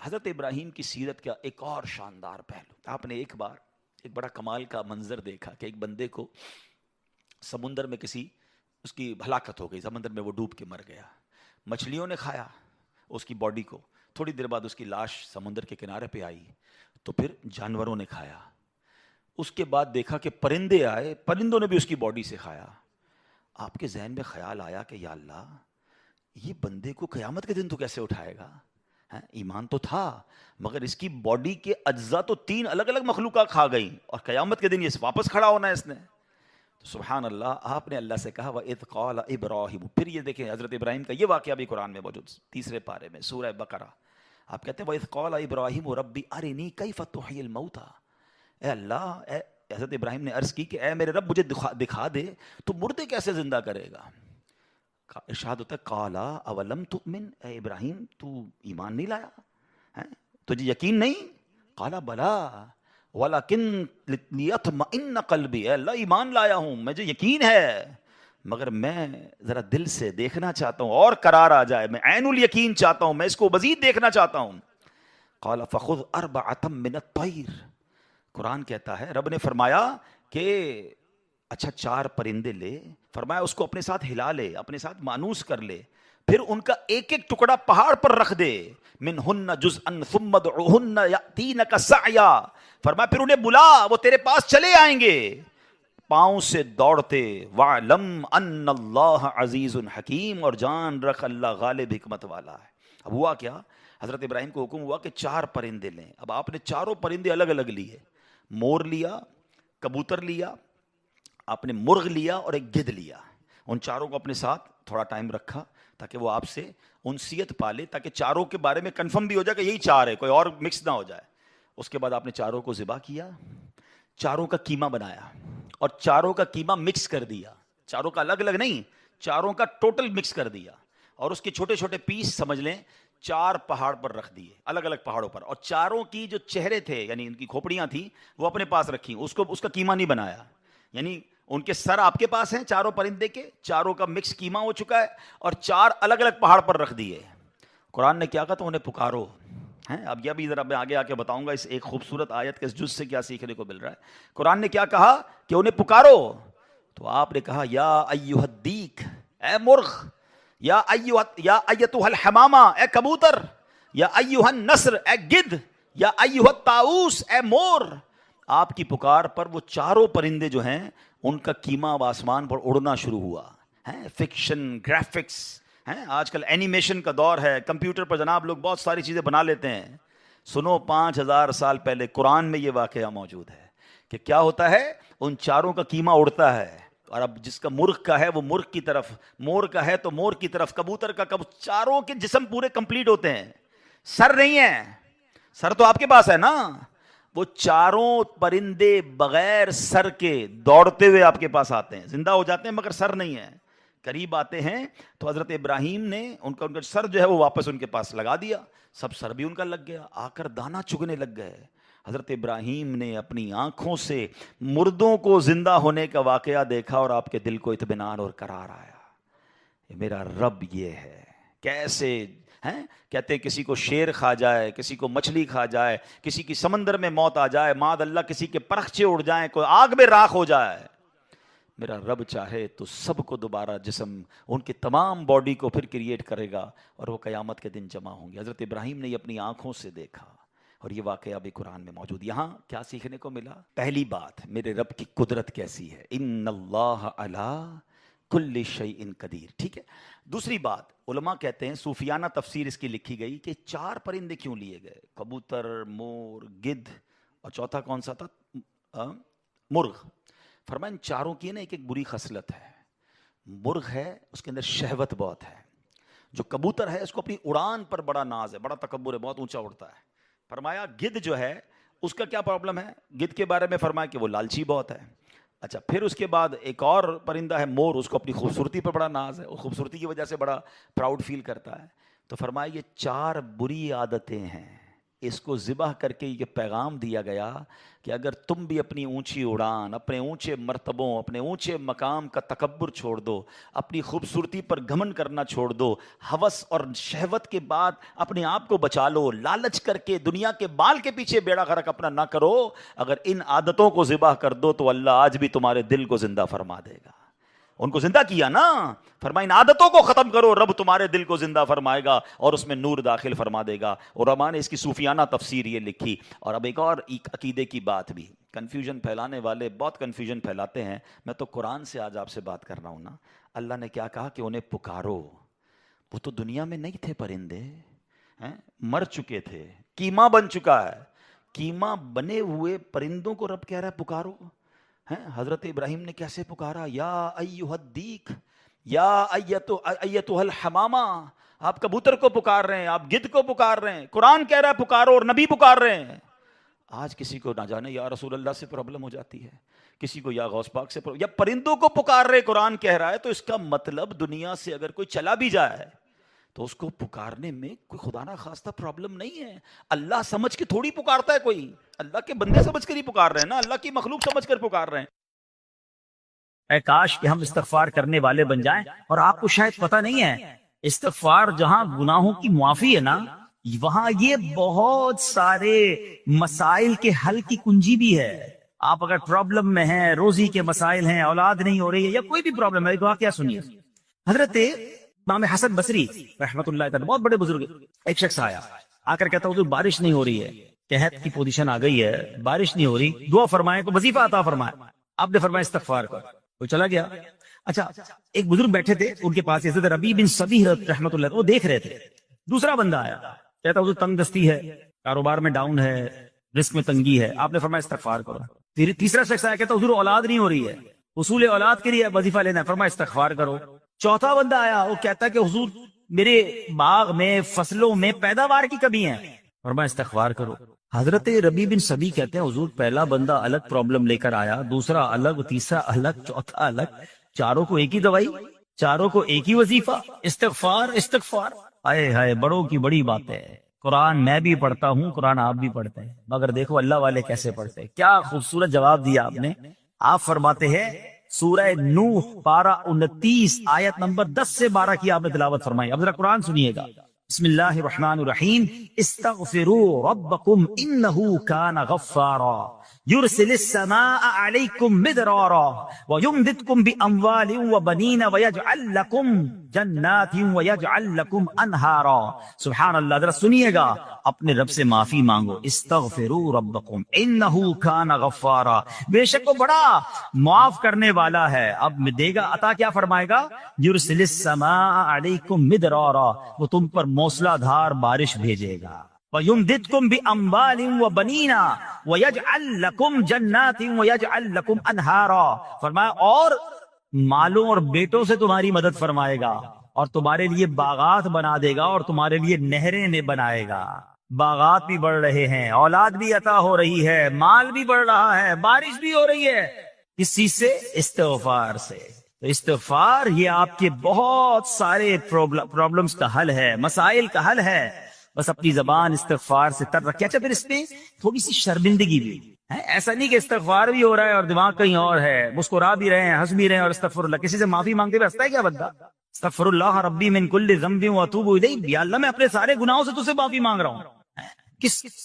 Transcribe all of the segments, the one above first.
حضرت ابراہیم کی سیرت کا ایک اور شاندار پہلو، آپ نے ایک بار ایک بڑا کمال کا منظر دیکھا کہ ایک بندے کو سمندر میں اس کی ہلاکت ہو گئی، سمندر میں وہ ڈوب کے مر گیا، مچھلیوں نے کھایا اس کی باڈی کو، تھوڑی دیر بعد اس کی لاش سمندر کے کنارے پہ آئی، تو پھر جانوروں نے کھایا، اس کے بعد دیکھا کہ پرندے آئے، پرندوں نے بھی اس کی باڈی سے کھایا۔ آپ کے ذہن میں خیال آیا کہ یا اللہ، یہ بندے کو قیامت کے دن تو کیسے اٹھائے گا؟ ایمان تو تھا مگر اس کی باڈی کے اجزاء تو 3 الگ الگ مخلوقات کھا گئیں، اور قیامت کے دن یہ واپس کھڑا ہونا ہے اس نے۔ تو سبحان اللہ، آپ نے اللہ سے کہا وَإِذْ قَالَ إِبْرَاهِيمُ، پھر یہ دیکھیں حضرت ابراہیم کا یہ واقعہ بھی قرآن میں موجود، 3 پارے میں سورہ بقرہ۔ آپ کہتے ہیں وَإِذْ قَالَ إِبْرَاهِيمُ رَبِّ أَرِنِي كَيْفَ تُحْيِي الْمَوْتَى، اے اللہ، حضرت ابراہیم نے عرض کی کہ اے میرے رب، مجھے دکھا دے تو مردے کیسے زندہ کرے گا۔ ارشاد ہوتا ہے قَالَ أَوَلَمْ تُؤْمِنْ، اے ابراہیم تو ایمان نہیں لایا، تجھے یقین نہیں؟ قَالَ بَلَا وَلَكِنْ لِيَطْمَئِنَّ قَلْبِي، اے اللہ ایمان لایا ہوں، مجھے یقین ہے مگر میں ذرا دل سے دیکھنا چاہتا ہوں اور قرار آ جائے، میں عین الیقین چاہتا ہوں، میں اس کو مزید دیکھنا چاہتا ہوں۔ قَالَ فَخُذْ أَرْبَعَةً مِّنَ الطَّيْرِ، قرآن کہتا ہے رب نے فرمایا کہ اچھا 4 پرندے لے، فرمایا اس کو اپنے ساتھ ہلا لے، اپنے ساتھ مانوس کر لے، پھر ان کا ایک ایک ٹکڑا پہاڑ پر رکھ دے، منہن جزءا ثم ادعوہن یاتینک سعیا، فرمایا پھر انہیں بلا، وہ تیرے پاس چلے آئیں گے پاؤں سے دوڑتے، وَعْلَمْ أَنَّ اللَّهَ عَزِيزٌ حَكِيمٌ، اور جان رکھ اللہ غالب حکمت والا ہے۔ اب ہوا کیا، حضرت ابراہیم کو حکم ہوا کہ 4 پرندے لیں۔ اب آپ نے چاروں پرندے الگ الگ لیے، مور لیا، کبوتر لیا، آپ نے مرغ لیا اور ایک گدھ لیا، ان چاروں کو اپنے ساتھ تھوڑا ٹائم رکھا تاکہ وہ آپ سے انسیت پالے، تاکہ چاروں کے بارے میں کنفرم بھی ہو جائے کہ یہی 4 ہے، کوئی اور مکس نہ ہو جائے۔ اس کے بعد آپ نے چاروں کو ذبح کیا، چاروں کا قیمہ بنایا اور چاروں کا قیمہ مکس کر دیا، چاروں کا الگ الگ نہیں، چاروں کا ٹوٹل مکس کر دیا، اور اس کے چھوٹے چھوٹے پیس سمجھ لیں 4 پہاڑ پر رکھ دیے، الگ الگ پہاڑوں پر، اور چاروں کی جو چہرے تھے یعنی ان کی کھوپڑیاں تھیں وہ اپنے پاس رکھی، اس کا قیمہ نہیں بنایا، یعنی ان کے سر آپ کے پاس ہیں چاروں پرندے کے، چاروں کا مکس قیمہ ہو چکا ہے، اور 4 الگ الگ پہاڑ پر رکھ دیے۔ قرآن نے کیا کہا تو انہیں پکارو ہیں، اب یہ بھی ذرا میں آگے آ کے بتاؤں گا اس ایک خوبصورت آیت کے اس جز سے کیا سیکھنے کو مل رہا ہے۔ قرآن نے کیا کہا کہ انہیں پکارو، تو آپ نے کہا یا ایھا الدیک، اے مرغ، یا ایتھا الحمامہ، اے کبوتر، یا ایھا النسر، اے گدھ، یا ایھا الطاؤس، اے مور۔ آپ کی پکار پر وہ چاروں پرندے جو ہیں ان کا قیمہ اب آسمان پر اڑنا شروع ہوا ہے۔ فکشن، گرافکس ہیں، آج کل اینیمیشن کا دور ہے، کمپیوٹر پر جناب لوگ بہت ساری چیزیں بنا لیتے ہیں۔ سنو 5000 سال پہلے قرآن میں یہ واقعہ موجود ہے کہ کیا ہوتا ہے، ان چاروں کا قیمہ اڑتا ہے، اور اب جس کا مرغ کا ہے وہ مرغ کی طرف، مور کا ہے تو مور کی طرف، کبوتر کا چاروں کے جسم پورے کمپلیٹ ہوتے ہیں، سر نہیں ہے، سر تو آپ کے پاس ہے نا، وہ چاروں پرندے بغیر سر کے دوڑتے ہوئے آپ کے پاس آتے ہیں، زندہ ہو جاتے ہیں مگر سر نہیں ہے، قریب آتے ہیں تو حضرت ابراہیم نے ان کا سر جو ہے وہ واپس ان کے پاس لگا دیا، سب سر بھی ان کا لگ گیا، آ کر دانا چگنے لگ گئے۔ حضرت ابراہیم نے اپنی آنکھوں سے مردوں کو زندہ ہونے کا واقعہ دیکھا اور آپ کے دل کو اطمینان اور قرار آیا، میرا رب یہ ہے۔ کیسے ہیں، کہتے ہیں کسی کو شیر کھا جائے، کسی کو مچھلی کھا جائے، کسی کی سمندر میں موت آ جائے، معاذ اللہ کسی کے پرخچے اڑ جائیں، کوئی آگ میں راکھ ہو جائے، میرا رب چاہے تو سب کو دوبارہ جسم، ان کی تمام باڈی کو پھر کریٹ کرے گا اور وہ قیامت کے دن جمع ہوں گے۔ حضرت ابراہیم نے یہ اپنی آنکھوں سے دیکھا، اور یہ واقعہ بھی قرآن میں موجود۔ یہاں کیا سیکھنے کو ملا؟ پہلی بات، میرے رب کی قدرت کیسی ہے، ان اللہ علی کل شیء قدیر، ٹھیک ہے۔ دوسری بات، علماء کہتے ہیں، صوفیانہ تفسیر اس کی لکھی گئی کہ 4 پرندے کیوں لیے گئے، کبوتر، مور، گدھ، اور چوتھا کون سا تھا، مرغ۔ فرمایا ان چاروں کی نا ایک ایک بری خصلت ہے، مرغ ہے اس کے اندر شہوت بہت ہے، جو کبوتر ہے اس کو اپنی اڑان پر بڑا ناز ہے، بڑا تکبر ہے، بہت اونچا اڑتا ہے۔ فرمایا گدھ جو ہے اس کا کیا پرابلم ہے، گدھ کے بارے میں فرمایا کہ وہ لالچی بہت ہے۔ اچھا، پھر اس کے بعد ایک اور پرندہ ہے مور، اس کو اپنی خوبصورتی پر بڑا ناز ہے، وہ خوبصورتی کی وجہ سے بڑا پراؤڈ فیل کرتا ہے۔ تو فرمایا یہ 4 بری عادتیں ہیں، اس کو ذبح کر کے یہ پیغام دیا گیا کہ اگر تم بھی اپنی اونچی اڑان، اپنے اونچے مرتبوں، اپنے اونچے مقام کا تکبر چھوڑ دو، اپنی خوبصورتی پر گھمنڈ کرنا چھوڑ دو، ہوس اور شہوت کے بعد اپنے آپ کو بچا لو، لالچ کر کے دنیا کے بال کے پیچھے بیڑا غرق اپنا نہ کرو، اگر ان عادتوں کو ذبح کر دو تو اللہ آج بھی تمہارے دل کو زندہ فرما دے گا۔ ان کو زندہ کیا نا، فرمایا ان عادتوں کو ختم کرو، رب تمہارے دل کو زندہ فرمائے گا اور اس میں نور داخل فرما دے گا۔ علماء نے اس کی صوفیانہ تفسیر یہ لکھی۔ اور اب ایک اور عقیدے کی بات بھی، کنفیوژن پھیلانے والے بہت کنفیوژن پھیلاتے ہیں، میں تو قرآن سے آج آپ سے بات کر رہا ہوں نا۔ اللہ نے کیا کہا کہ انہیں پکارو، وہ تو دنیا میں نہیں تھے پرندے، مر چکے تھے، کیما بن چکا ہے، کیما بنے ہوئے پرندوں کو رب کہہ رہا ہے پکارو۔ حضرت ابراہیم نے کیسے پکارا، یا ایھا الدیک، یا ایتھا الحمامہ، آپ کبوتر کو پکار رہے ہیں، آپ گدھ کو پکار رہے ہیں، قرآن کہہ رہا ہے پکارو اور نبی پکار رہے ہیں۔ آج کسی کو نہ جانے یا رسول اللہ سے پرابلم ہو جاتی ہے، کسی کو یا غوث پاک سے یا پرندوں کو پکار رہے، قرآن کہہ رہا ہے، تو اس کا مطلب دنیا سے اگر کوئی چلا بھی جائے تو اس کو پکارنے میں کوئی خدا نہ خواستہ پرابلم نہیں ہے۔ اللہ سمجھ کے تھوڑی پکارتا ہے کوئی، اللہ کے بندے سمجھ کر ہی پکار رہے ہیں نا، اللہ کی مخلوق سمجھ کر پکار رہے ہیں۔ اے کاش کہ ہم استغفار کرنے والے بن جائیں۔ اور آپ کو شاید پتہ نہیں ہے، استغفار جہاں گناہوں کی معافی ہے نا، وہاں یہ بہت سارے مسائل کے حل کی کنجی بھی ہے۔ آپ اگر پرابلم میں ہیں، روزی کے مسائل ہیں، اولاد نہیں ہو رہی ہے، یا کوئی بھی پرابلم ہے، ایک واقعہ سنیے۔ حضرت امام حسن بصری رحمۃ اللہ تعالی، بہت بڑے بزرگ، ایک شخص آیا، آ کر کہتا حضور بارش نہیں ہو رہی ہے، قحط کی پوزیشن آ گئی ہے، بارش نہیں ہو رہی، دعا فرمائیں، کو وظیفہ عطا فرمائے۔ آپ نے فرمایا استغفار کر، وہ چلا گیا۔ اچھا، ایک بزرگ بیٹھے تھے ان کے پاس، حضرت ربیع بن صبیح رحمۃ اللہ، وہ دیکھ رہے تھے۔ دوسرا بندہ آیا، کہتا حضور تنگ دستی ہے، کاروبار میں ڈاؤن ہے، رزق میں تنگی ہے۔ آپ نے فرمایا استغفار کرو۔ پھر تیسرا شخص آیا، کہتا حضور اولاد نہیں ہو رہی ہے، حصول اولاد کے لیے وظیفہ لینا ہے، فرمایا استغفار کرو۔ چوتھا بندہ آیا، وہ کہتا کہ حضور میرے باغ میں، فصلوں میں پیداوار کی کمی ہے، فرمایا استغفار کرو۔ حضرت ربیع بن صبیح کہتے ہیں حضور پہلا بندہ الگ پرابلم لے کر آیا، دوسرا الگ، تیسرا الگ، چوتھا الگ، چاروں کو ایک ہی دوائی، چاروں کو ایک ہی وظیفہ، استغفار استغفار۔ آئے ہائے، بڑوں کی بڑی بات ہے۔ قرآن میں بھی پڑھتا ہوں، قرآن آپ بھی پڑھتے ہیں، مگر دیکھو اللہ والے کیسے پڑھتے ہیں۔ کیا خوبصورت جواب دیا آپ نے۔ آپ فرماتے ہیں سورہ نوح پارہ 29 آیت نمبر 10 سے 12 کی آپ نے تلاوت فرمائی۔ اب ذرا قرآن سنیے گا۔ بسم اللہ الرحمن الرحیم، استغفروا ربکم انہ کان غفارا یرسل السماء علیکم مدرارا ویمددکم باموال وبنین ویجعل لکم جنات ویجعل لکم انہارا۔ سبحان اللہ، ذرا سنیے گا، اپنے رب سے معافی مانگو۔ استغفروا ربکم انہ کان غفارا، بے شک وہ بڑا معاف کرنے والا ہے۔ اب دے گا عطا، کیا فرمائے گا؟ یرسل السماء علیکم مدرارا، وہ تم پر موسلا دھار بارش بھیجے گا۔ وَيُمْدِدْكُمْ بِأَمْوَالٍ وَبَنِينَ وَيَجْعَلْ لَكُمْ جَنَّاتٍ وَيَجْعَلْ لَكُمْ أَنْهَارًا، فرمایا اور مالوں اور بیٹوں سے تمہاری مدد فرمائے گا، اور تمہارے لیے باغات بنا دے گا، اور تمہارے لیے نہریں میں بنائے گا۔ باغات بھی بڑھ رہے ہیں، اولاد بھی عطا ہو رہی ہے، مال بھی بڑھ رہا ہے، بارش بھی ہو رہی ہے، کس چیز سے؟ استغفار سے۔ تو استغفار یہ آپ کے بہت سارے پرابلمز کا حل ہے، مسائل کا حل ہے۔ بس اپنی زبان استغفار سے تر رکھے۔ اچھا، پھر اس میں تھوڑی سی شرمندگی بھی ہے، ایسا نہیں کہ استغفار بھی ہو رہا ہے اور دماغ کہیں اور ہے، مسکرا بھی رہے ہیں، ہنس بھی رہے ہیں، اور استغفر اللہ، کسی سے معافی مانگتے ہوئے ہنستا ہے کیا بندہ؟ استغفر اللہ ربی من کل ذنب واتوب الیہ، یا اللہ میں اپنے سارے گناہوں سے تجھ سے معافی مانگ رہا ہوں۔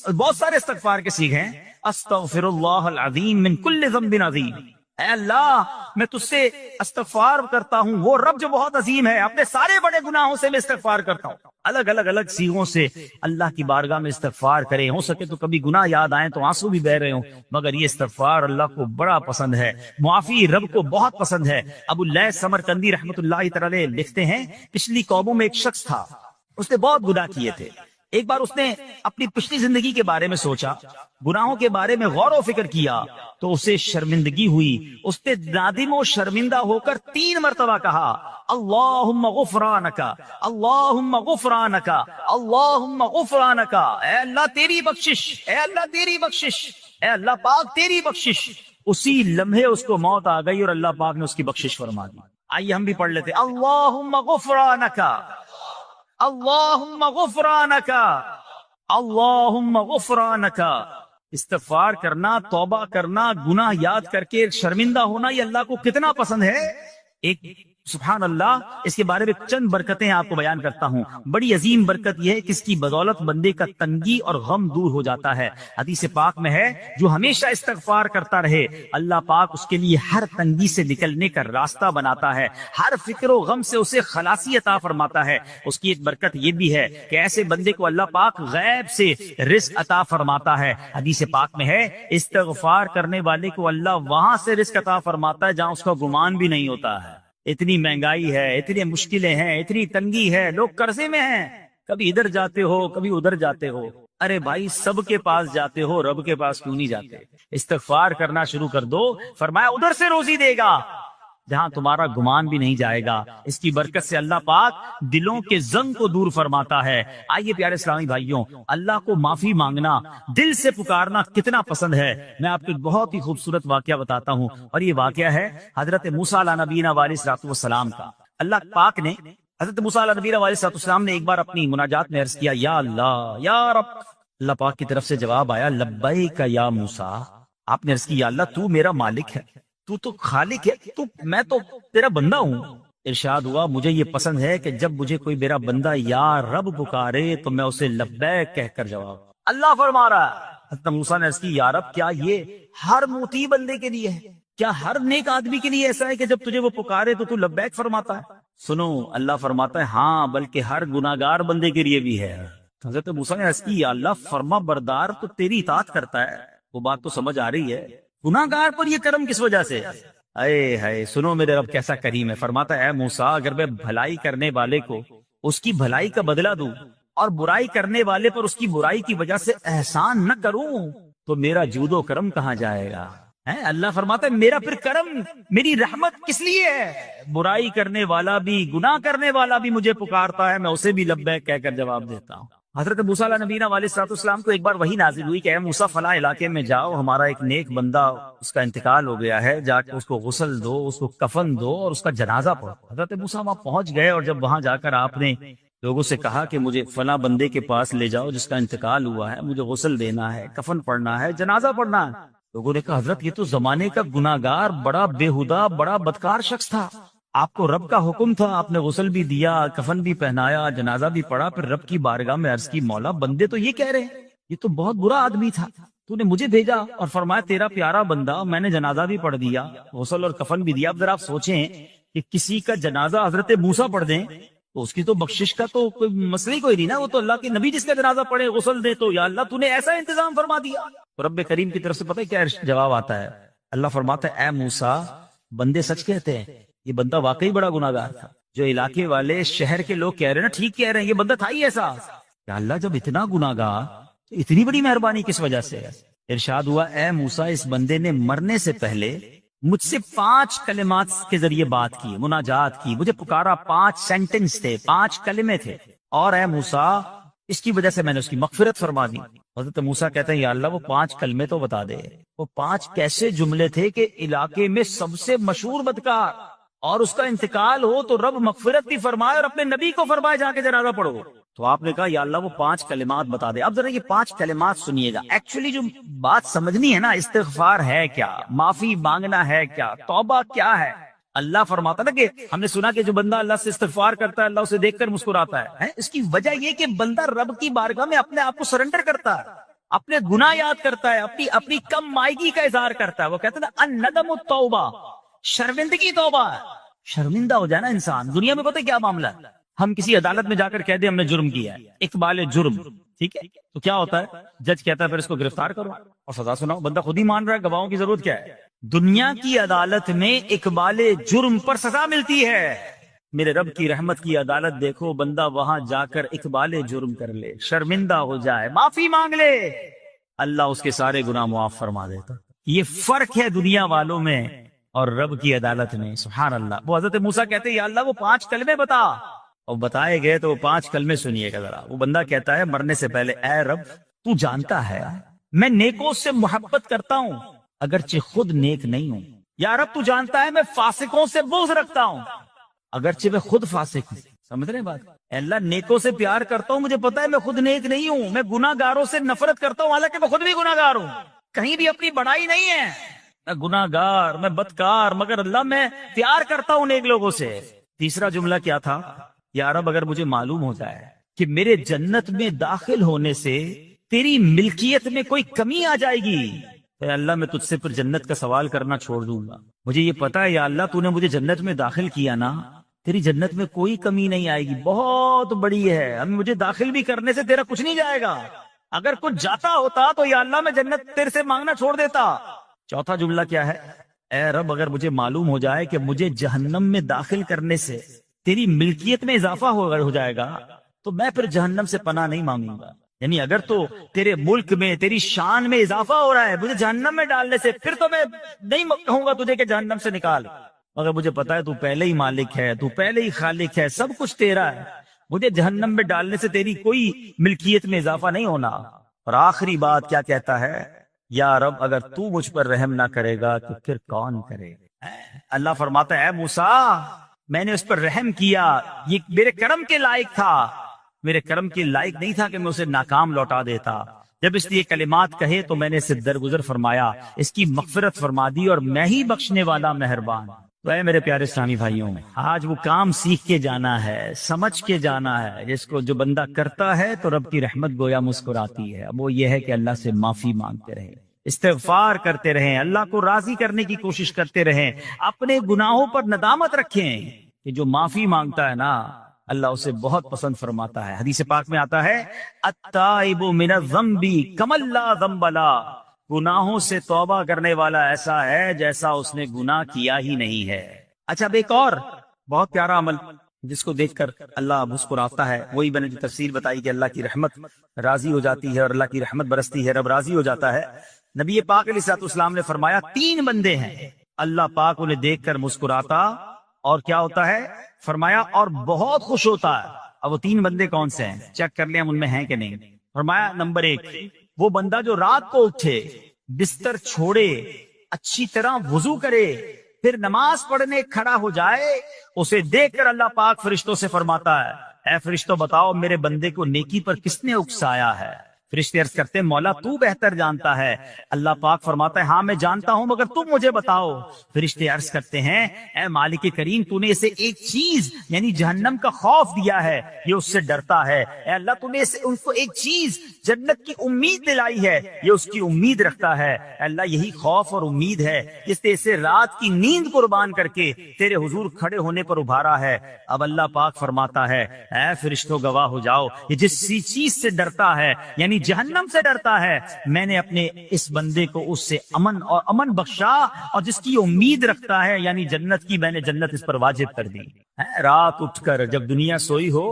بہت سارے استغفار کے سیکھ ہیں، استغفر اللہ العظیم من کل ذنب عظیم، اے اللہ میں تجھ سے استغفار کرتا ہوں، وہ رب جو بہت عظیم ہے، اپنے سارے بڑے گناہوں سے میں استغفار کرتا ہوں۔ الگ الگ سیغوں سے اللہ کی بارگاہ میں استغفار کریں، ہو سکے تو کبھی گناہ یاد آئیں تو آنسو بھی بہ رہے ہوں، مگر یہ استغفار اللہ کو بڑا پسند ہے، معافی رب کو بہت پسند ہے۔ ابو اللیث سمرقندی رحمۃ اللہ تعالی لکھتے ہیں، پچھلی قوموں میں ایک شخص تھا، اس نے بہت گناہ کیے تھے۔ ایک بار اس نے اپنی پچھلی زندگی کے بارے میں سوچا، گناہوں کے بارے میں غور و فکر کیا، تو اسے شرمندگی ہوئی۔ اس نے نادم و شرمندہ ہو کر 3 مرتبہ کہا، اللہم غفرانک، اللہم غفرانک، اللہم غفرانک، اے اللہ تیری بخشش، اے اللہ تیری بخشش، اے اللہ پاک تیری بخشش۔ اسی لمحے اس کو موت آ گئی اور اللہ پاک نے اس کی بخشش فرما دی۔ آئیے ہم بھی پڑھ لیتے، اللہم غفرانک، اللہم غفرانک، اللہم غفرانک، استغفار کرنا، توبہ کرنا، گناہ یاد کر کے شرمندہ ہونا، یہ اللہ کو کتنا پسند ہے. ایک سبحان اللہ، اس کے بارے میں چند برکتیں آپ کو بیان کرتا ہوں. بڑی عظیم برکت یہ ہے کہ اس کی بدولت بندے کا تنگی اور غم دور ہو جاتا ہے. حدیث پاک میں ہے جو ہمیشہ استغفار کرتا رہے اللہ پاک اس کے لیے ہر تنگی سے نکلنے کا راستہ بناتا ہے، ہر فکر و غم سے اسے خلاصی عطا فرماتا ہے. اس کی ایک برکت یہ بھی ہے کہ ایسے بندے کو اللہ پاک غیب سے رزق عطا فرماتا ہے. حدیث پاک میں ہے استغفار کرنے والے کو اللہ وہاں سے رزق عطا فرماتا ہے جہاں اس کا گمان بھی نہیں ہوتا ہے. اتنی مہنگائی ہے، اتنی مشکلیں ہیں، اتنی تنگی ہے، لوگ قرضے میں ہیں، کبھی ادھر جاتے ہو کبھی ادھر جاتے ہو. ارے بھائی سب کے پاس جاتے ہو، رب کے پاس کیوں نہیں جاتے؟ استغفار کرنا شروع کر دو، فرمایا ادھر سے روزی دے گا جہاں تمہارا گمان بھی نہیں جائے گا. اس کی برکت سے اللہ پاک دلوں کے زنگ کو دور فرماتا ہے. آئیے پیارے اسلامی بھائیوں، اللہ کو معافی مانگنا، دل سے پکارنا کتنا پسند ہے. میں آپ کو ایک بہت ہی خوبصورت واقعہ بتاتا ہوں، اور یہ واقعہ ہے حضرت موسیٰ علیہ نبینا علیہ الصلوۃ والسلام کا. اللہ پاک نے حضرت موسیٰ علیہ نبینا علیہ الصلوۃ والسلام نے ایک بار اپنی مناجات میں عرض کیا یا اللہ یا رب. اللہ پاک کی طرف سے جواب آیا لبیک یا موسیٰ. آپ نے عرض کی یا اللہ تو میرا مالک ہے، تو خالق ہے، میں تو تیرا بندہ ہوں. ارشاد ہوا مجھے یہ پسند ہے کہ جب مجھے کوئی میرا بندہ یا رب پکارے تو میں اسے لبیک کہہ کر جواب. اللہ فرما رہا ہے حضرت موسیٰ نے عرض کی یا رب کیا یہ ہر موتی بندے کے لیے ہے؟ کیا ہر نیک آدمی کے لیے ایسا ہے کہ جب تجھے وہ پکارے تو لبیک فرماتا ہے؟ سنو اللہ فرماتا ہے ہاں بلکہ ہر گناہگار بندے کے لیے بھی ہے. حضرت موسیٰ نے عرض کی یا اللہ فرما بردار تو تیری اطاعت کرتا ہے، وہ بات تو سمجھ آ رہی ہے، گناہگار پر یہ کرم کس وجہ سے؟ اے ہے سنو میرے رب کیسا کریم ہے. فرماتا ہے اے موسیٰ اگر میں بھلائی کرنے والے کو اس کی بھلائی کا بدلہ دوں اور برائی کرنے والے پر اس کی برائی کی وجہ سے احسان نہ کروں تو میرا جود و کرم کہاں جائے گا؟ اللہ فرماتا ہے میرا پھر کرم، میری رحمت کس لیے ہے؟ برائی کرنے والا بھی گناہ کرنے والا بھی مجھے پکارتا ہے، میں اسے بھی لبیک کہہ کر جواب دیتا ہوں. حضرت موسیٰ علیہ نبینا علیہ الصلوۃ والسلام کو ایک بار وحی نازل ہوئی کہ اے موسیٰ فلاں علاقے میں جاؤ، ہمارا ایک نیک بندہ اس کا انتقال ہو گیا ہے، جا کے اس کو غسل دو، اس کو کفن دو اور اس کا جنازہ پڑھو. حضرت موسیٰ وہاں پہنچ گئے اور جب وہاں جا کر آپ نے لوگوں سے کہا کہ مجھے فلاں بندے کے پاس لے جاؤ جس کا انتقال ہوا ہے، مجھے غسل دینا ہے، کفن پڑھنا ہے، جنازہ پڑھنا ہے. لوگوں نے کہا حضرت یہ تو زمانے کا گناہگار، بڑا بےہودہ، بڑا بدکار شخص تھا، آپ کو رب کا حکم تھا، آپ نے غسل بھی دیا، کفن بھی پہنایا، جنازہ بھی پڑھا، پھر رب کی بارگاہ میں عرض کی مولا بندے تو یہ کہہ رہے ہیں یہ تو بہت برا آدمی تھا، تو نے مجھے بھیجا اور فرمایا تیرا پیارا بندہ، میں نے جنازہ بھی پڑھ دیا، غسل اور کفن بھی دیا. اب ذرا آپ سوچیں کہ کسی کا جنازہ حضرت موسیٰ پڑھ دیں تو اس کی تو بخشش کا تو کوئی مسئلہ ہی کوئی نہیں نا، وہ تو اللہ کے نبی جس کا جنازہ پڑھے غسل دے تو یا اللہ تو نے ایسا انتظام فرما دیا. تو رب کریم کی طرف سے پتہ ہے کیا جواب آتا ہے؟ اللہ فرماتا ہے اے موسیٰ بندے سچ کہتے ہیں، یہ بندہ واقعی بڑا گناہگار تھا. جو علاقے والے شہر کے لوگ کہہ رہے ہیں نا ٹھیک کہہ رہے ہیں، یہ بندہ تھا ہی ایسا. کہ اللہ جب اتنا گناہگار تو اتنی بڑی مہربانی کس وجہ سے؟ ارشاد ہوا اے موسیٰ اس بندے نے مرنے سے پہلے مجھ سے 5 کلمات کے ذریعے بات کی، مناجات کی، مجھے پکارا، 5 سینٹنس تھے، 5 کلمے تھے، اور اے موسیٰ اس کی وجہ سے میں نے اس کی مغفرت فرما دی. حضرت موسیٰ کہتے ہیں یا اللہ وہ 5 کلمے تو بتا دے، وہ 5 کیسے جملے تھے کہ علاقے میں سب سے مشہور بدکار اور اس کا انتقال ہو تو رب مغفرت بھی فرمائے اور اپنے نبی کو فرمائے جا کے جنازہ پڑھو. تو آپ نے کہا یا اللہ وہ 5 کلمات بتا دے. اب ذرا یہ 5 کلمات سنیے گا، ایکچولی جو بات سمجھنی ہے نا، استغفار ہے کیا، معافی مانگنا ہے کیا، توبہ کیا ہے. اللہ فرماتا نا کہ ہم نے سنا کہ جو بندہ اللہ سے استغفار کرتا ہے اللہ اسے دیکھ کر مسکراتا ہے. اس کی وجہ یہ کہ بندہ رب کی بارگاہ میں اپنے آپ کو سرنڈر کرتا ہے، اپنے گناہ یاد کرتا ہے، اپنی کم مائگی کا اظہار کرتا ہے. وہ کہتے ہیں نا الندم التوبہ، شرمندگی توبہ ہے. شرمندہ ہو جائے نا انسان. دنیا میں پتہ کیا معاملہ ہے، ہم کسی عدالت میں جا کر کہہ دیں ہم نے جرم کیا ہے، اقبال جرم، ٹھیک ہے، تو کیا ہوتا ہے، جج کہتا ہے پھر اس کو گرفتار کرو اور سزا سناؤ. بندہ خود ہی مان رہا ہے، گواہوں کی ضرورت کیا ہے. دنیا کی عدالت میں اقبال جرم پر سزا ملتی ہے. میرے رب کی رحمت کی عدالت دیکھو، بندہ وہاں جا کر اقبال جرم کر لے، شرمندہ ہو جائے، معافی مانگ لے، اللہ اس کے سارے گناہ معاف فرما دیتا. یہ فرق ہے دنیا والوں میں اور رب کی عدالت میں. سبحان اللہ. وہ حضرت موسیٰ کہتے ہیں یا اللہ وہ 5 کلمے بتا، اور بتائے گئے تو وہ 5 کلمے سنیے گا ذرا. وہ بندہ کہتا ہے مرنے سے پہلے اے رب تو جانتا ہے میں نیکوں سے محبت کرتا ہوں اگرچہ خود نیک نہیں ہوں. یا رب تو جانتا ہے میں فاسقوں سے بغض رکھتا ہوں اگرچہ میں خود فاسق ہوں. سمجھ رہے ہیں بات؟ اللہ نیکوں سے پیار کرتا ہوں، مجھے پتا ہے میں خود نیک نہیں ہوں، میں گناہ گاروں سے نفرت کرتا ہوں حالانکہ میں خود بھی گناہ گار ہوں، کہیں بھی اپنی بڑائی نہیں ہے، میں گناہ گار، میں بدکار، مگر اللہ میں پیار کرتا ہوں نیک لوگوں سے۔ تیسرا جملہ کیا تھا؟ یا رب اگر مجھے معلوم ہو جائے کہ میرے جنت میں داخل ہونے سے تیری ملکیت میں کوئی کمی آ جائے گی تو اے اللہ میں تجھ سے پھر جنت کا سوال کرنا چھوڑ دوں گا۔ مجھے یہ پتا ہے یا اللہ تو نے مجھے جنت میں داخل کیا نا، تیری جنت میں کوئی کمی نہیں آئے گی، بہت بڑی ہے، اب مجھے داخل بھی کرنے سے تیرا کچھ نہیں جائے گا، اگر کچھ جاتا ہوتا تو یا اللہ میں جنت تیرے سے مانگنا چھوڑ دیتا۔ چوتھا جملہ کیا ہے؟ اے رب اگر مجھے معلوم ہو جائے کہ مجھے جہنم میں داخل کرنے سے تیری ملکیت میں اضافہ ہو جائے گا تو میں پھر جہنم سے پناہ نہیں مانگوں گا، یعنی اگر تو تیرے ملک میں تیری شان میں اضافہ ہو رہا ہے مجھے جہنم میں ڈالنے سے، پھر تو میں نہیں کہوں گا تجھے کہ جہنم سے نکال، مگر مجھے پتا ہے تو پہلے ہی مالک ہے، تو پہلے ہی خالق ہے، سب کچھ تیرا ہے، مجھے جہنم میں ڈالنے سے تیری کوئی ملکیت میں اضافہ نہیں ہونا۔ اور آخری بات کیا کہتا ہے؟ یا رب اگر تو مجھ پر رحم نہ کرے گا تو پھر کون کرے گا؟ اللہ فرماتا ہے اے موسیٰ میں نے اس پر رحم کیا، یہ میرے کرم کے لائق تھا، میرے کرم کے لائق نہیں تھا کہ میں اسے ناکام لوٹا دیتا، جب اس لیے کلمات کہے تو میں نے اسے درگزر فرمایا، اس کی مغفرت فرما دی اور میں ہی بخشنے والا مہربان۔ تو اے میرے پیارے اسلامی بھائیوں، آج وہ کام سیکھ کے جانا ہے، سمجھ کے جانا ہے، جس کو جو بندہ کرتا ہے تو رب کی رحمت گویا مسکراتی ہے۔ اب وہ یہ ہے کہ اللہ سے معافی مانگتے رہیں، استغفار کرتے رہیں، اللہ کو راضی کرنے کی کوشش کرتے رہیں، اپنے گناہوں پر ندامت رکھیں کہ جو معافی مانگتا ہے نا اللہ اسے بہت پسند فرماتا ہے۔ حدیث پاک میں آتا ہے التائب من الذنب کمن لا ذنب له، گناہوں سے توبہ کرنے والا ایسا ہے جیسا اس نے گناہ کیا ہی نہیں ہے۔ اچھا اب ایک اور بہت پیارا عمل جس کو دیکھ کر اللہ مسکراتا ہے، وہی میں نے جو تفسیر بتائی کہ اللہ کی رحمت راضی ہو جاتی ہے اور اللہ کی رحمت برستی ہے، رب راضی ہو جاتا ہے۔ نبی پاک علیہ الصلوۃ والسلام نے فرمایا 3 بندے ہیں اللہ پاک انہیں دیکھ کر مسکراتا اور کیا ہوتا ہے؟ فرمایا اور بہت خوش ہوتا ہے۔ اب وہ 3 بندے کون سے ہیں؟ چیک کر لیں ہم ان میں ہیں کہ نہیں۔ فرمایا نمبر 1 وہ بندہ جو رات کو اٹھے، بستر چھوڑے، اچھی طرح وضو کرے، پھر نماز پڑھنے کھڑا ہو جائے، اسے دیکھ کر اللہ پاک فرشتوں سے فرماتا ہے اے فرشتوں بتاؤ میرے بندے کو نیکی پر کس نے اکسایا ہے؟ فرشتے عرض کرتے ہیں مولا تو بہتر جانتا ہے۔ اللہ پاک فرماتا ہے ہاں میں جانتا ہوں مگر تم مجھے بتاؤ۔ فرشتے عرض کرتے ہیں اے مالک کریم تو نے اسے ایک چیز یعنی جہنم کا خوف دیا ہے، یہ اس سے ڈرتا ہے۔ اے اللہ تو نے ان کو ایک چیز جنت کی امید دلائی ہے، یہ اس کی امید رکھتا ہے۔ اے اللہ یہی خوف اور امید ہے جس نے اسے رات کی نیند قربان کر کے تیرے حضور کھڑے ہونے پر ابھارا ہے۔ اب اللہ پاک فرماتا ہے اے فرشتوں گواہ ہو جاؤ، یہ جس چیز سے ڈرتا ہے یعنی جہنم سے ڈرتا ہے، میں نے اپنے اس بندے کو اس سے امن بخشا، اور جس کی امید رکھتا ہے یعنی جنت کی، میں نے جنت اس پر واجب کر دی۔ رات اٹھ کر جب دنیا سوئی ہو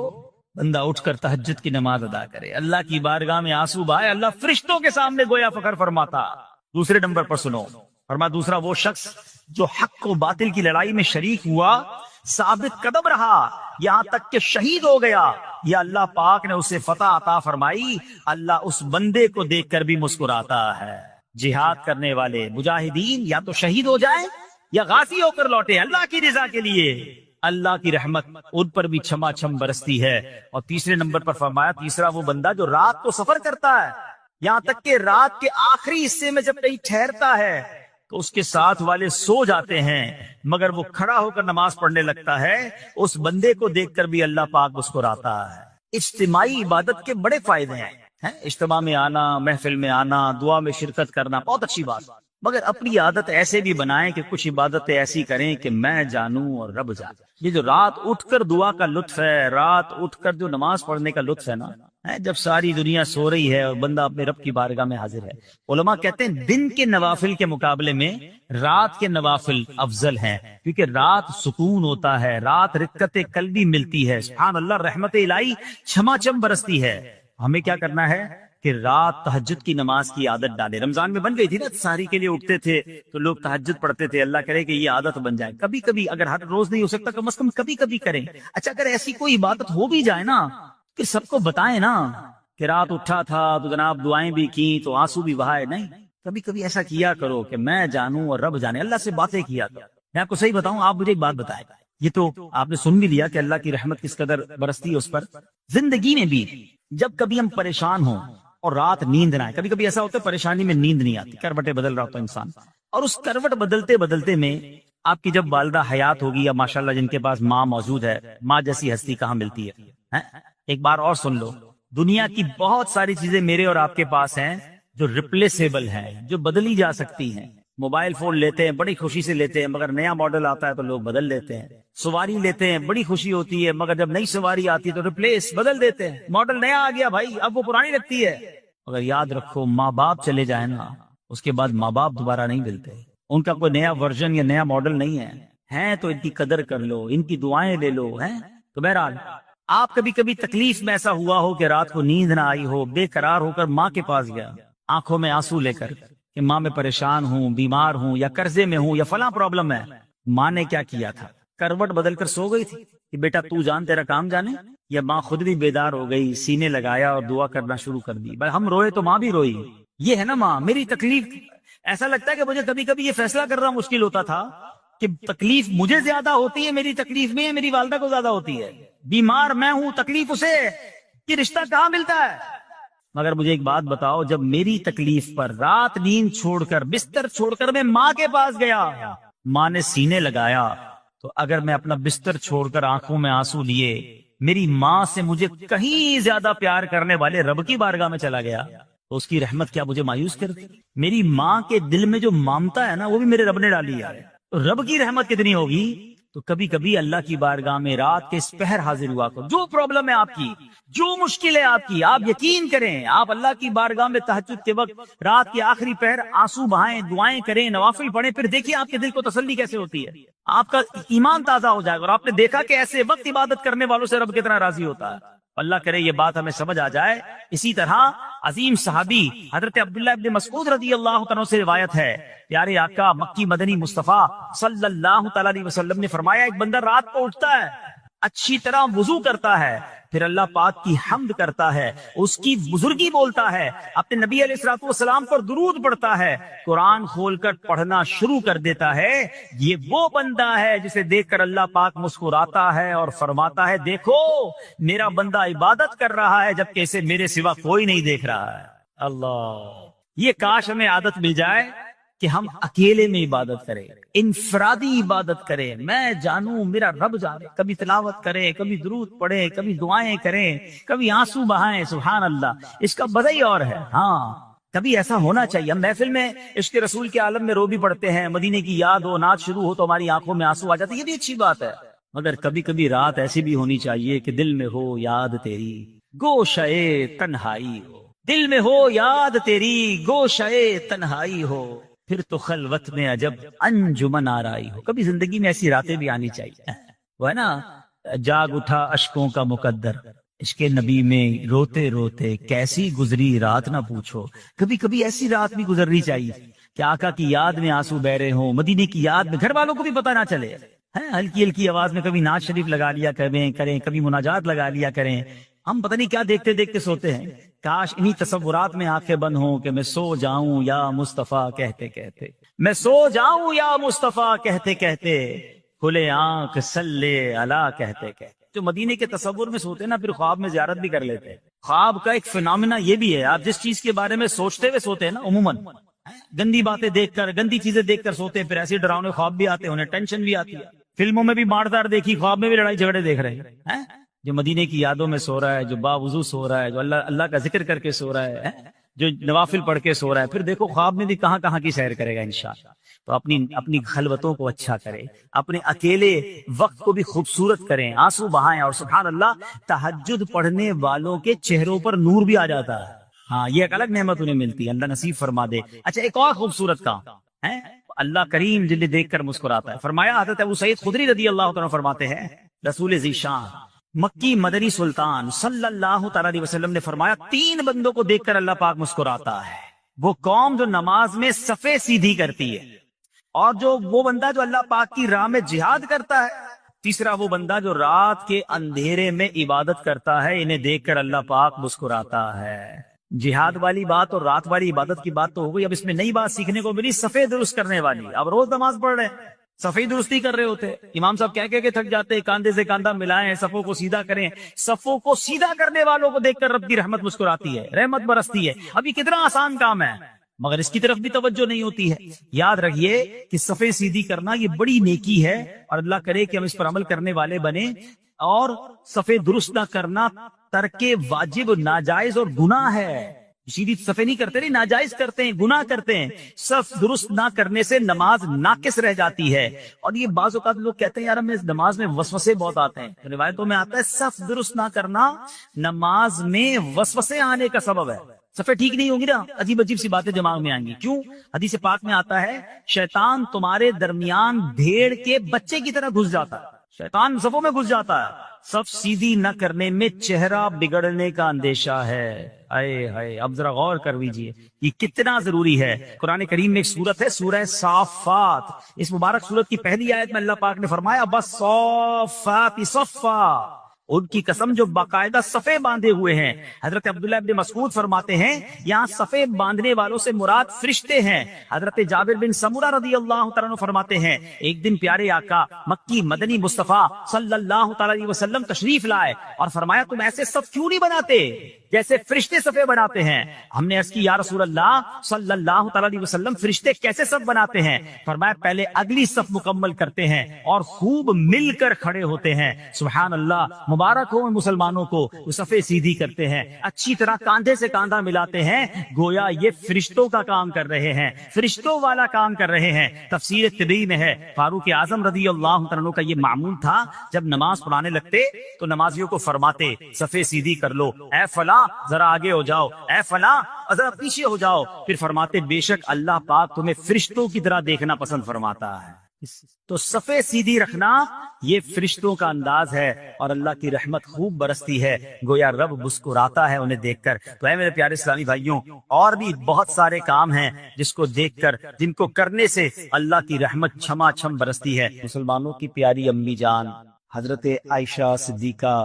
بندہ اٹھ کر تہجد کی نماز ادا کرے، اللہ کی بارگاہ میں آنسو بہائے، اللہ فرشتوں کے سامنے گویا فخر فرماتا۔ دوسرے نمبر پر سنو، فرمایا دوسرا وہ شخص جو حق و باطل کی لڑائی میں شریک ہوا، ثابت قدم رہا یہاں تک کہ شہید ہو گیا، یا اللہ پاک نے اسے فتح عطا فرمائی، اللہ اس بندے کو دیکھ کر بھی مسکراتا ہے۔ جہاد کرنے والے مجاہدین یا تو شہید ہو جائیں یا غازی ہو کر لوٹے اللہ کی رضا کے لیے، اللہ کی رحمت ان پر بھی چھما چھم برستی ہے۔ اور تیسرے نمبر پر فرمایا تیسرا وہ بندہ جو رات کو سفر کرتا ہے، یہاں تک کہ رات کے آخری حصے میں جب کہیں ٹھہرتا ہے تو اس کے ساتھ والے سو جاتے ہیں مگر وہ کھڑا ہو کر نماز پڑھنے لگتا ہے، اس بندے کو دیکھ کر بھی اللہ پاک مسکراتا ہے۔ اجتماعی عبادت کے بڑے فائدے ہیں، اجتماع میں آنا، محفل میں آنا، دعا میں شرکت کرنا بہت اچھی بات، مگر اپنی عادت ایسے بھی بنائیں کہ کچھ عبادتیں ایسی کریں کہ میں جانوں اور رب جانے۔ یہ جو رات اٹھ کر دعا کا لطف ہے، رات اٹھ کر جو نماز پڑھنے کا لطف ہے نا، جب ساری دنیا سو رہی ہے اور بندہ اپنے رب کی بارگاہ میں حاضر ہے۔ علماء کہتے ہیں دن کے نوافل کے مقابلے میں رات کے نوافل افضل ہیں، کیونکہ رات سکون ہوتا ہے، رات رکعت قلبی ملتی ہے، سبحان اللہ، رحمت الہی چھما چھم برستی ہے۔ ہمیں کیا کرنا ہے کہ رات تہجد کی نماز کی عادت ڈالے۔ رمضان میں بن گئی تھی نا، سحری کے لیے اٹھتے تھے تو لوگ تہجد پڑھتے تھے، اللہ کرے کہ یہ عادت بن جائے، کبھی کبھی، اگر ہر روز نہیں ہو سکتا کم از کم کبھی کبھی کریں۔ اچھا اگر ایسی کوئی عبادت ہو بھی جائے نا کہ سب کو بتائیں نا کہ رات اٹھا تھا تو جناب دعائیں بھی کی تو آنسو بھی بہائے، نہیں، کبھی کبھی ایسا کیا کرو کہ میں جانوں اور رب جانے، اللہ سے باتیں کیا کرو۔ میں آپ کو صحیح بتاؤں، آپ مجھے ایک بات بتائیں، یہ تو آپ نے سن بھی لیا کہ اللہ کی رحمت کس قدر برستی ہے اس پر. زندگی میں بھی جب کبھی ہم پریشان ہوں اور رات نیند نہ آئے، کبھی کبھی ایسا ہوتا ہے پریشانی میں نیند نہیں آتی، کروٹیں بدل رہا ہوتا ہے انسان، اور اس کروٹ بدلتے بدلتے میں آپ کی جب والدہ حیات ہوگی یا ماشاءاللہ جن کے پاس ماں موجود ہے، ماں جیسی ہستی کہاں ملتی ہے. ایک بار اور سن لو، دنیا کی بہت ساری چیزیں میرے اور آپ کے پاس ہیں جو ریپلیسیبل ہیں، جو بدلی جا سکتی ہیں. موبائل فون لیتے ہیں بڑی خوشی سے لیتے ہیں، مگر نیا ماڈل آتا ہے تو لوگ بدل لیتے ہیں. سواری لیتے ہیں بڑی خوشی ہوتی ہے، مگر جب نئی سواری آتی ہے تو ریپلیس بدل دیتے ہیں. ماڈل نیا آ گیا بھائی، اب وہ پرانی لگتی ہے. مگر یاد رکھو، ماں باپ چلے جائیں نا، اس کے بعد ماں باپ دوبارہ نہیں ملتے. ان کا کوئی نیا ورژن یا نیا ماڈل نہیں ہے. ہیں تو ان کی قدر کر لو، ان کی دعائیں لے لو. تو بہرحال آپ کبھی کبھی تکلیف میں ایسا ہوا ہو کہ رات کو نیند نہ آئی ہو، بے قرار ہو کر ماں کے پاس گیا آنکھوں میں آنسو لے کر کہ ماں میں پریشان ہوں، بیمار ہوں، یا قرضے میں ہوں، یا فلاں پرابلم ہے. ماں نے کیا کیا تھا؟ کروٹ بدل کر سو گئی تھی کہ بیٹا تو جان تیرا کام جانے، یا ماں خود بھی بیدار ہو گئی، سینے لگایا اور دعا کرنا شروع کر دی. بھائی ہم روئے تو ماں بھی روئی. یہ ہے نا ماں. میری تکلیف، ایسا لگتا ہے کہ مجھے کبھی کبھی یہ فیصلہ کرنا مشکل ہوتا تھا کہ تکلیف مجھے زیادہ ہوتی ہے میری تکلیف میں، میری والدہ کو زیادہ ہوتی ہے. بیمار میں ہوں، تکلیف اسے، یہ رشتہ کہاں ملتا ہے؟ مگر مجھے ایک بات بتاؤ، جب میری تکلیف پر رات نیند چھوڑ کر، بستر چھوڑ کر میں ماں کے پاس گیا، ماں نے سینے لگایا، تو اگر میں اپنا بستر چھوڑ کر آنکھوں میں آنسو لیے میری ماں سے مجھے کہیں زیادہ پیار کرنے والے رب کی بارگاہ میں چلا گیا، تو اس کی رحمت کیا مجھے مایوس کرتی؟ میری ماں کے دل میں جو مامتا ہے نا، وہ بھی میرے رب نے ڈالی ہے. تو رب کی رحمت کتنی ہوگی. تو کبھی کبھی اللہ کی بارگاہ میں رات کے اس پہر حاضر ہوا کرو. جو پرابلم ہے آپ کی، جو مشکل ہے آپ کی، آپ یقین کریں، آپ اللہ کی بارگاہ میں تہجد کے وقت رات کے آخری پہر آنسو بہائیں، دعائیں کریں، نوافل پڑھیں، پھر دیکھیے آپ کے دل کو تسلی کیسے ہوتی ہے. آپ کا ایمان تازہ ہو جائے گا، اور آپ نے دیکھا کہ ایسے وقت عبادت کرنے والوں سے رب کتنا راضی ہوتا ہے. اللہ کرے یہ بات ہمیں سمجھ آ جائے. اسی طرح عظیم صحابی حضرت عبداللہ ابن مسعود رضی اللہ تعالیٰ سے روایت ہے، پیارے آقا مکی مدنی مصطفیٰ صلی اللہ تعالیٰ علیہ وسلم نے فرمایا، ایک بندہ رات کو اٹھتا ہے، اچھی طرح وضو کرتا ہے، پھر اللہ پاک کی حمد کرتا ہے، اس کی بزرگی بولتا ہے، اپنے نبی علیہ الصلوۃ والسلام پر درود پڑھتا ہے، قرآن کھول کر پڑھنا شروع کر دیتا ہے. یہ وہ بندہ ہے جسے دیکھ کر اللہ پاک مسکراتا ہے اور فرماتا ہے، دیکھو میرا بندہ عبادت کر رہا ہے جبکہ اسے میرے سوا کوئی نہیں دیکھ رہا ہے. اللہ، یہ کاش ہمیں عادت مل جائے کہ ہم اکیلے میں عبادت کریں، انفرادی عبادت کریں. میں جانوں، میرا رب جانے. کبھی تلاوت کریں، کبھی درود پڑھیں، کبھی دعائیں کریں، کبھی آنسو بہائیں. سبحان اللہ، اس کا مزہ ہی اور ہے. ہاں، کبھی ایسا ہونا چاہیے. ہم محفل میں عشق رسول کے عالم میں رو بھی پڑتے ہیں، مدینے کی یاد ہو، نعت شروع ہو تو ہماری آنکھوں میں آنسو آ جاتے ہیں، یہ بھی اچھی بات ہے. مگر کبھی کبھی رات ایسی بھی ہونی چاہیے کہ دل میں ہو یاد تیری، گوشئے تنہائی ہو. دل میں ہو یاد تیری، گوشئے تنہائی ہو، پھر تو خلوت میں عجب انجمن آرائی ہو. کبھی زندگی میں ایسی راتیں بھی آنی چاہیے. وہ ہے نا، جاگ اٹھا اشکوں کا مقدر، عشق نبی میں روتے روتے کیسی گزری رات نہ پوچھو. کبھی کبھی ایسی رات بھی گزرنی چاہیے کہ آقا کی یاد میں آنسو بہ رہے ہوں، مدینے کی یاد میں، گھر والوں کو بھی پتہ نہ چلے. ہلکی ہلکی آواز میں کبھی نعت شریف لگا لیا کریں، کبھی مناجات لگا لیا کریں. ہم پتہ نہیں کیا دیکھتے دیکھتے سوتے ہیں. کاش انہی تصورات میں آنکھیں بند ہوں کہ میں سو جاؤں یا مصطفیٰ کہتے کہتے، میں سو جاؤں یا مصطفیٰ کہتے کہتے، کھلے آنکھ صلی علی کہتے کہتے. جو مدینے کے تصور میں سوتے ہیں نا، پھر خواب میں زیارت بھی کر لیتے ہیں. خواب کا ایک فنامنا یہ بھی ہے، آپ جس چیز کے بارے میں سوچتے ہوئے سوتے ہیں نا، عموماً گندی باتیں دیکھ کر، گندی چیزیں دیکھ کر سوتے ہیں، پھر ایسے ڈراؤنے خواب بھی آتے ہیں، انہیں ٹینشن بھی آتی ہے. فلموں میں بھی ماردار دیکھی، خواب میں بھی لڑائی جھگڑے دیکھ رہے ہیں. جو مدینے کی یادوں میں سو رہا ہے، جو باوضو سو رہا ہے، جو اللہ کا ذکر کر کے سو رہا ہے، جو نوافل پڑھ کے سو رہا ہے، پھر دیکھو خواب میں بھی کہاں کہاں کی سیر کرے گا انشاءاللہ. تو اپنی خلوتوں کو اچھا کرے، اپنے اکیلے وقت کو بھی خوبصورت کریں، آنسو بہائیں. اور سبحان اللہ، تہجد پڑھنے والوں کے چہروں پر نور بھی آ جاتا ہے. ہاں، یہ ایک الگ نعمت انہیں ملتی ہے، اللہ نصیب فرما دے. اچھا، ایک اور خوبصورت کام ہے، اللہ کریم جنہیں دیکھ کر مسکراتا ہے. فرمایا، حضرت ابو سعید خدری رضی اللہ تعالیٰ فرماتے ہیں، رسول ذی شان مکی مدنی سلطان صلی اللہ تعالیٰ علیہ وسلم نے فرمایا، 3 بندوں کو دیکھ کر اللہ پاک مسکراتا ہے. وہ قوم جو نماز میں صفیں سیدھی کرتی ہے، اور وہ بندہ جو اللہ پاک کی راہ میں جہاد کرتا ہے. تیسرا وہ بندہ جو رات کے اندھیرے میں عبادت کرتا ہے، انہیں دیکھ کر اللہ پاک مسکراتا ہے. جہاد والی بات اور رات والی عبادت کی بات تو ہو گئی. اب اس میں نئی بات سیکھنے کو ملی، صفیں درست کرنے والی. اب روز نماز پڑھ رہے ہیں، صفائی درستی کر رہے ہوتے، امام صاحب کہہ کے تھک جاتے، کاندھے سے کاندھا ملائیں، صفوں کو سیدھا کریں. صفوں کو سیدھا کرنے والوں کو دیکھ کر رب کی رحمت مسکراتی ہے، رحمت برستی ہے. اب یہ کتنا آسان کام ہے، مگر اس کی طرف بھی توجہ نہیں ہوتی ہے. یاد رکھیے کہ صفیں سیدھی کرنا یہ بڑی نیکی ہے، اور اللہ کرے کہ ہم اس پر عمل کرنے والے بنے. اور صفیں درست نہ کرنا ترک واجب، ناجائز اور گناہ ہے. سیدھی صفیں نہیں کرتے، نہیں، ناجائز کرتے ہیں، گناہ کرتے ہیں. صف درست نہ کرنے سے نماز ناقص رہ جاتی ہے. اور یہ بعض اوقات لوگ کہتے ہیں یار ہمیں نماز میں وسوسے بہت آتے ہیں. روایتوں میں آتا ہے صف درست نہ کرنا نماز میں وسوسے آنے کا سبب ہے. صفیں ٹھیک نہیں ہوگی نا، عجیب عجیب سی باتیں دماغ میں آئیں گی. کیوں؟ حدیث پاک میں آتا ہے شیطان تمہارے درمیان بھیڑ کے بچے کی طرح گھس جاتا ہے. شیطان صفوں میں گھس جاتا ہے. صف سیدھی نہ کرنے میں چہرہ بگڑنے کا اندیشہ ہے. اب ذرا غور کر لیجیے یہ کتنا ضروری ہے. قرآن کریم میں ایک سورت ہے سورہ صافات. اس مبارک سورت کی پہلی آیت میں اللہ پاک نے فرمایا بَالصَّافَّاتِ صَفًّا، ان کی قسم جو باقاعدہ صفے باندھے ہوئے ہیں. حضرت عبداللہ ابن مسعود فرماتے ہیں یہاں صفے باندھنے والوں سے مراد فرشتے ہیں. حضرت جابر بن سمورہ رضی اللہ تعالیٰ عنہ فرماتے ہیں ایک دن پیارے آقا مکی مدنی مصطفیٰ صلی اللہ تعالیٰ علیہ وسلم تشریف لائے اور فرمایا تم ایسے صف کیوں نہیں بناتے جیسے فرشتے صفے بناتے ہیں. ہم نے عرض کی یا رسول اللہ صلی اللہ تعالیٰ علیہ وسلم فرشتے کیسے صف بناتے ہیں؟ فرمایا پہلے اگلی صف مکمل کرتے ہیں اور خوب مل کر کھڑے ہوتے ہیں. سبحان اللہ، مبارک ہو مسلمانوں کو، وہ صفیں سیدھی کرتے ہیں، اچھی طرح کاندھے سے کاندھا ملاتے ہیں، گویا یہ فرشتوں کا کام کر رہے ہیں، فرشتوں والا کام کر رہے ہیں. تفسیر طبی میں ہے فاروق اعظم رضی اللہ عنہ کا یہ معمول تھا جب نماز پڑھانے لگتے تو نمازیوں کو فرماتے صفیں سیدھی کر لو، اے فلاں ذرا آگے ہو جاؤ، اے فلاں ذرا پیچھے ہو جاؤ. پھر فرماتے بے شک اللہ پاک تمہیں فرشتوں کی طرح دیکھنا پسند فرماتا ہے. تو صفیں سیدھی رکھنا یہ فرشتوں کا انداز ہے اور اللہ کی رحمت خوب برستی ہے، گویا رب مسکراتا ہے انہیں دیکھ کر. تو اے میرے پیارے اسلامی بھائیوں، اور بھی بہت سارے کام ہیں جس کو دیکھ کر، جن کو کرنے سے اللہ کی رحمت چھما چھم برستی ہے. مسلمانوں کی پیاری امی جان حضرت عائشہ صدیقہ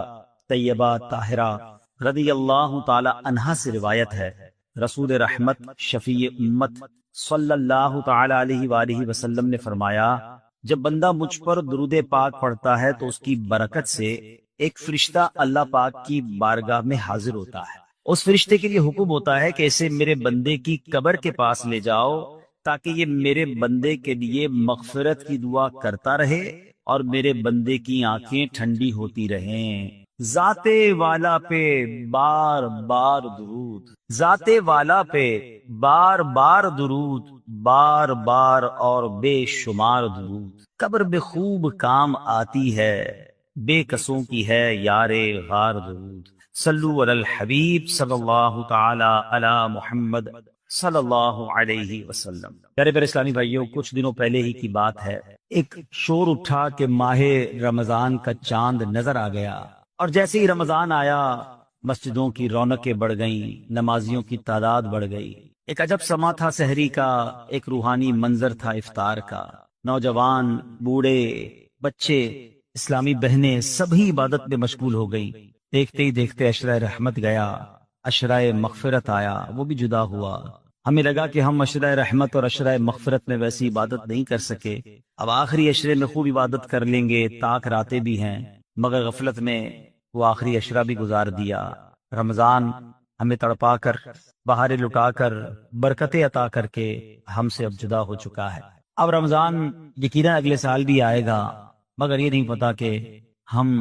طیبہ طاہرہ رضی اللہ تعالی عنہا سے روایت ہے رسول رحمت شفیع امت صلی اللہ تعالی علیہ وآلہ وسلم نے فرمایا جب بندہ مجھ پر درود پاک پڑھتا ہے تو اس کی برکت سے ایک فرشتہ اللہ پاک کی بارگاہ میں حاضر ہوتا ہے. اس فرشتے کے لیے حکم ہوتا ہے کہ اسے میرے بندے کی قبر کے پاس لے جاؤ تاکہ یہ میرے بندے کے لیے مغفرت کی دعا کرتا رہے اور میرے بندے کی آنکھیں ٹھنڈی ہوتی رہیں. ذات والا پہ بار بار درود، ذات والا پہ بار بار درود، بار بار اور بے شمار درود. قبر بے خوب کام آتی ہے، بے کسوں کی ہے یار غار درود. صلو علی الحبیب صلی اللہ تعالی علی محمد صلی اللہ علیہ وسلم. پیارے پیارے اسلامی بھائیوں، کچھ دنوں پہلے ہی کی بات ہے، ایک شور اٹھا کہ ماہ رمضان کا چاند نظر آ گیا، اور جیسے ہی رمضان آیا مسجدوں کی رونقیں بڑھ گئیں، نمازیوں کی تعداد بڑھ گئی. ایک عجب سما تھا سحری کا، ایک روحانی منظر تھا افطار کا. نوجوان، بوڑھے، بچے، اسلامی بہنیں سبھی عبادت میں مشغول ہو گئی. دیکھتے ہی دیکھتے عشرہ رحمت گیا، عشرہ مغفرت آیا، وہ بھی جدا ہوا. ہمیں لگا کہ ہم عشرہ رحمت اور عشرہ مغفرت میں ویسی عبادت نہیں کر سکے، اب آخری عشرے میں خوب عبادت کر لیں گے، تاک راتیں بھی ہیں. مگر غفلت میں وہ آخری عشرہ بھی گزار دیا. رمضان ہمیں تڑپا کر، بہاریں لٹا کر، برکتیں عطا کر کے ہم سے اب جدا ہو چکا ہے. اب رمضان یقیناً اگلے سال بھی آئے گا، مگر یہ نہیں پتا کہ ہم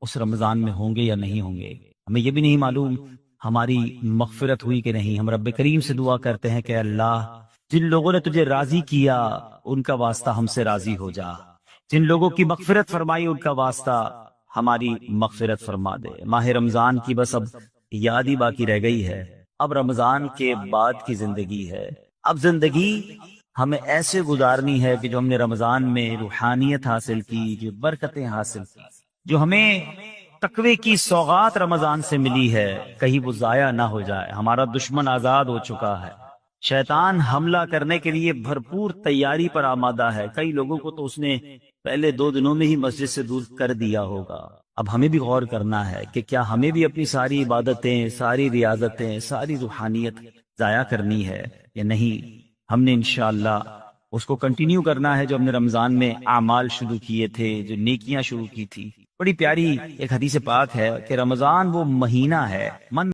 اس رمضان میں ہوں گے یا نہیں ہوں گے. ہمیں یہ بھی نہیں معلوم ہماری مغفرت ہوئی کہ نہیں. ہم رب کریم سے دعا کرتے ہیں کہ اللہ جن لوگوں نے تجھے راضی کیا ان کا واسطہ ہم سے راضی ہو جا، جن لوگوں کی مغفرت فرمائی ان کا واسطہ ہماری مغفرت فرما دے. ماہ رمضان کی بس اب یاد ہی باقی رہ گئی ہے. اب رمضان کے بعد کی زندگی ہے. اب زندگی ہمیں ایسے گزارنی ہے کہ جو ہم نے رمضان میں روحانیت حاصل کی، جو برکتیں حاصل کی، جو ہمیں تقوی کی سوغات رمضان سے ملی ہے، کہیں وہ ضائع نہ ہو جائے. ہمارا دشمن آزاد ہو چکا ہے، شیطان حملہ کرنے کے لیے بھرپور تیاری پر آمادہ ہے. کئی لوگوں کو تو اس نے پہلے 2 دنوں میں ہی مسجد سے دور کر دیا ہوگا. اب ہمیں بھی غور کرنا ہے کہ کیا ہمیں بھی اپنی ساری عبادتیں، ساری ریاضتیں، ساری روحانیت ضائع کرنی ہے یا نہیں. ہم نے انشاءاللہ اس کو کنٹینیو کرنا ہے جو ہم نے رمضان میں اعمال شروع کیے تھے، جو نیکیاں شروع کی تھی. بڑی پیاری ایک حدیث پاک ہے کہ رمضان وہ مہینہ ہے من